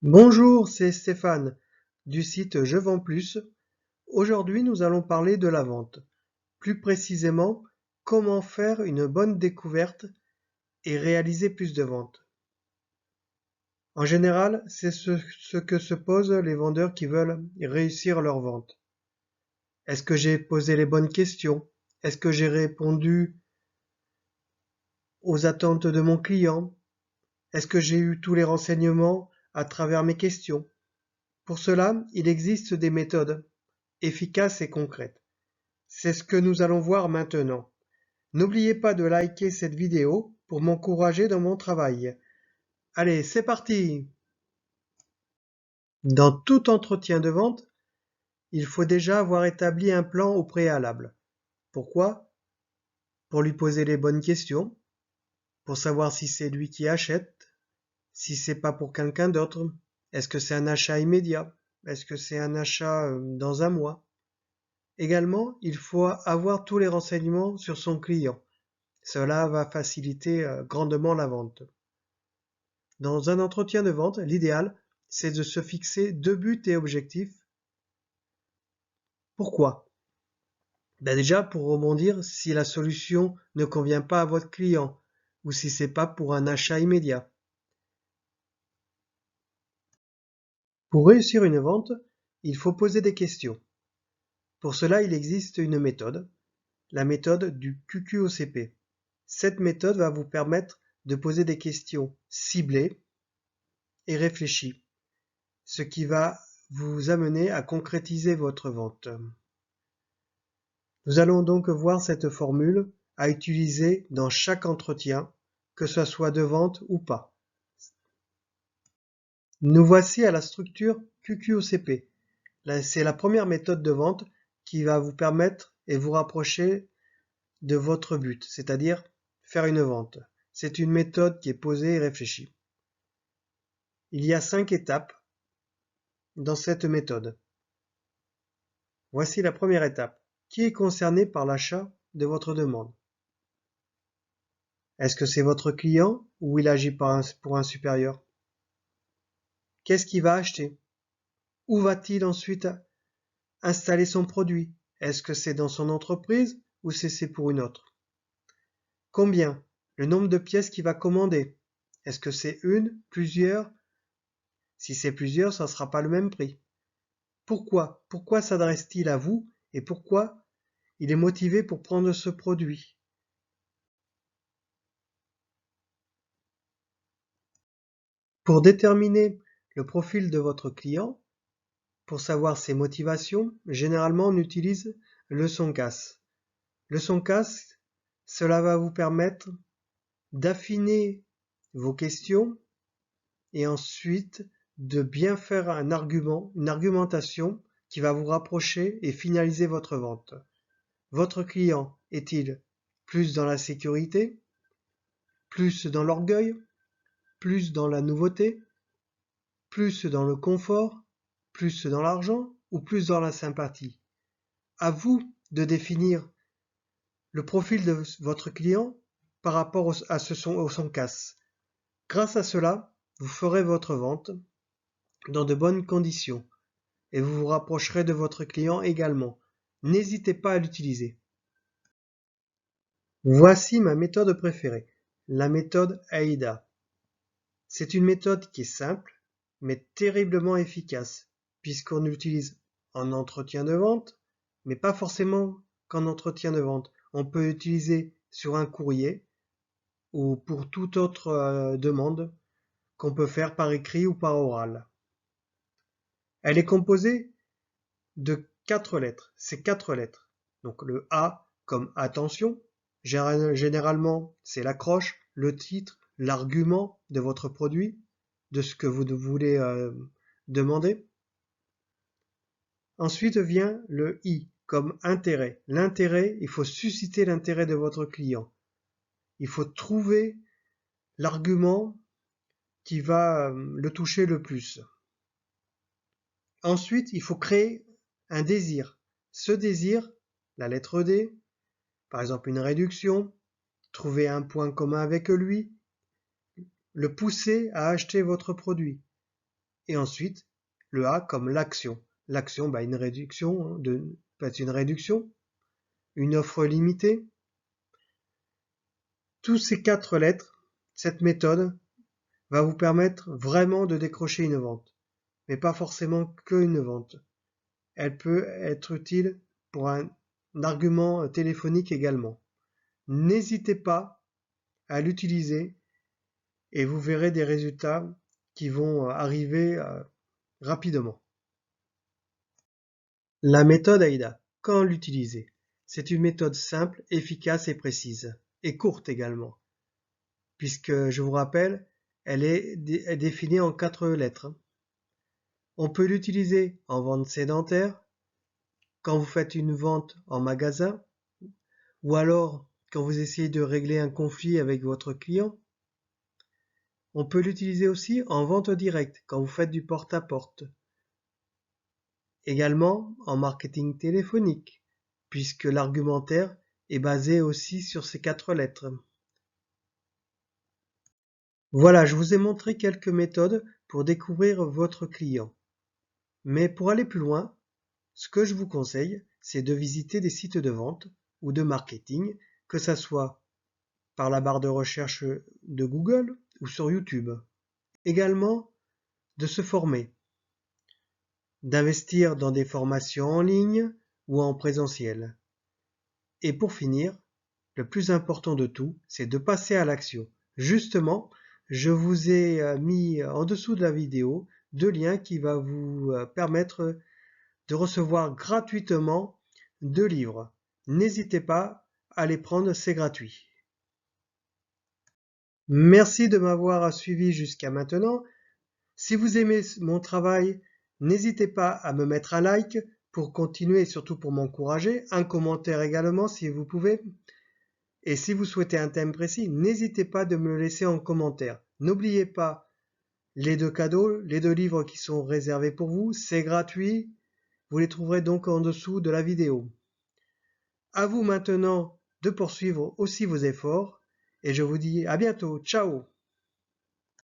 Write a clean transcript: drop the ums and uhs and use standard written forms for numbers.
Bonjour, c'est Stéphane du site Je vends plus. Aujourd'hui, nous allons parler de la vente. Plus précisément, comment faire une bonne découverte et réaliser plus de ventes. En général, c'est ce que se posent les vendeurs qui veulent réussir leur vente. Est-ce que j'ai posé les bonnes questions? Est-ce que j'ai répondu aux attentes de mon client? Est-ce que j'ai eu tous les renseignements à travers mes questions? Pour cela, il existe des méthodes efficaces et concrètes. C'est ce que nous allons voir maintenant. N'oubliez pas de liker cette vidéo pour m'encourager dans mon travail. Allez, c'est parti! Dans tout entretien de vente, il faut déjà avoir établi un plan au préalable. Pourquoi? Pour lui poser les bonnes questions, pour savoir si c'est lui qui achète, si c'est pas pour quelqu'un d'autre. Est-ce que c'est un achat immédiat? Est-ce que c'est un achat dans un mois? Également, il faut avoir tous les renseignements sur son client. Cela va faciliter grandement la vente. Dans un entretien de vente, l'idéal, c'est de se fixer deux buts et objectifs. Pourquoi? Déjà pour rebondir si la solution ne convient pas à votre client ou si c'est pas pour un achat immédiat. Pour réussir une vente, il faut poser des questions. Pour cela, il existe une méthode, la méthode du QQOCP. Cette méthode va vous permettre de poser des questions ciblées et réfléchies, ce qui va vous amener à concrétiser votre vente. Nous allons donc voir cette formule à utiliser dans chaque entretien, que ce soit de vente ou pas. Nous voici à la structure QQOCP. C'est la première méthode de vente qui va vous permettre et vous rapprocher de votre but, c'est-à-dire faire une vente. C'est une méthode qui est posée et réfléchie. Il y a 5 étapes dans cette méthode. Voici la première étape. Qui est concerné par l'achat de votre demande? Est-ce que c'est votre client ou il agit pour un supérieur? Qu'est-ce qu'il va acheter? Où va-t-il ensuite installer son produit? Est-ce que c'est dans son entreprise ou c'est pour une autre? Combien? Le nombre de pièces qu'il va commander. Est-ce que c'est une, plusieurs? Si c'est plusieurs, ça ne sera pas le même prix. Pourquoi? Pourquoi s'adresse-t-il à vous et pourquoi il est motivé pour prendre ce produit? Pour déterminer le profil de votre client, pour savoir ses motivations, généralement on utilise le SONCAS. Le SONCAS, cela va vous permettre d'affiner vos questions et ensuite de bien faire un argument, une argumentation qui va vous rapprocher et finaliser votre vente. Votre client est-il plus dans la sécurité, plus dans l'orgueil, plus dans la nouveauté, plus dans le confort, plus dans l'argent ou plus dans la sympathie? À vous de définir le profil de votre client par rapport au SONCAS. Grâce à cela, vous ferez votre vente dans de bonnes conditions et vous vous rapprocherez de votre client également. N'hésitez pas à l'utiliser. Voici ma méthode préférée, la méthode AIDA. C'est une méthode qui est simple, mais terriblement efficace, puisqu'on l'utilise en entretien de vente, mais pas forcément qu'en entretien de vente. On peut l'utiliser sur un courrier ou pour toute autre demande qu'on peut faire par écrit ou par oral. Elle est composée de 4 lettres. C'est 4 lettres. Donc le A comme attention. Généralement, c'est l'accroche, le titre, l'argument de votre produit, de ce que vous voulez demander. Ensuite vient le I comme intérêt. L'intérêt, il faut susciter l'intérêt de votre client. Il faut trouver l'argument qui va le toucher le plus. Ensuite, il faut créer un désir. Ce désir, la lettre D, par exemple une réduction, trouver un point commun avec lui, le pousser à acheter votre produit. Et ensuite, le A comme l'action. L'action, une réduction, peut être une réduction, une offre limitée. Tous ces 4 lettres, cette méthode va vous permettre vraiment de décrocher une vente. Mais pas forcément qu'une vente. Elle peut être utile pour un argument téléphonique également. N'hésitez pas à l'utiliser et vous verrez des résultats qui vont arriver rapidement. La méthode AIDA, quand l'utiliser? C'est une méthode simple, efficace et précise, et courte également, puisque je vous rappelle, elle est définie en 4 lettres. On peut l'utiliser en vente sédentaire, quand vous faites une vente en magasin, ou alors quand vous essayez de régler un conflit avec votre client. On peut l'utiliser aussi en vente directe, quand vous faites du porte-à-porte. Également en marketing téléphonique, puisque l'argumentaire est basé aussi sur ces 4 lettres. Voilà, je vous ai montré quelques méthodes pour découvrir votre client. Mais pour aller plus loin, ce que je vous conseille, c'est de visiter des sites de vente ou de marketing, que ce soit par la barre de recherche de Google ou sur YouTube. Également, de se former, d'investir dans des formations en ligne ou en présentiel. Et pour finir, le plus important de tout, c'est de passer à l'action. Justement, je vous ai mis en dessous de la vidéo 2 liens qui vont vous permettre de recevoir gratuitement 2 livres. N'hésitez pas à les prendre, c'est gratuit. Merci de m'avoir suivi jusqu'à maintenant. Si vous aimez mon travail, n'hésitez pas à me mettre un like pour continuer et surtout pour m'encourager, un commentaire également si vous pouvez. Et si vous souhaitez un thème précis, n'hésitez pas de me le laisser en commentaire. N'oubliez pas les 2 cadeaux, les 2 livres qui sont réservés pour vous, c'est gratuit. Vous les trouverez donc en dessous de la vidéo. À vous maintenant de poursuivre aussi vos efforts et je vous dis à bientôt. Ciao!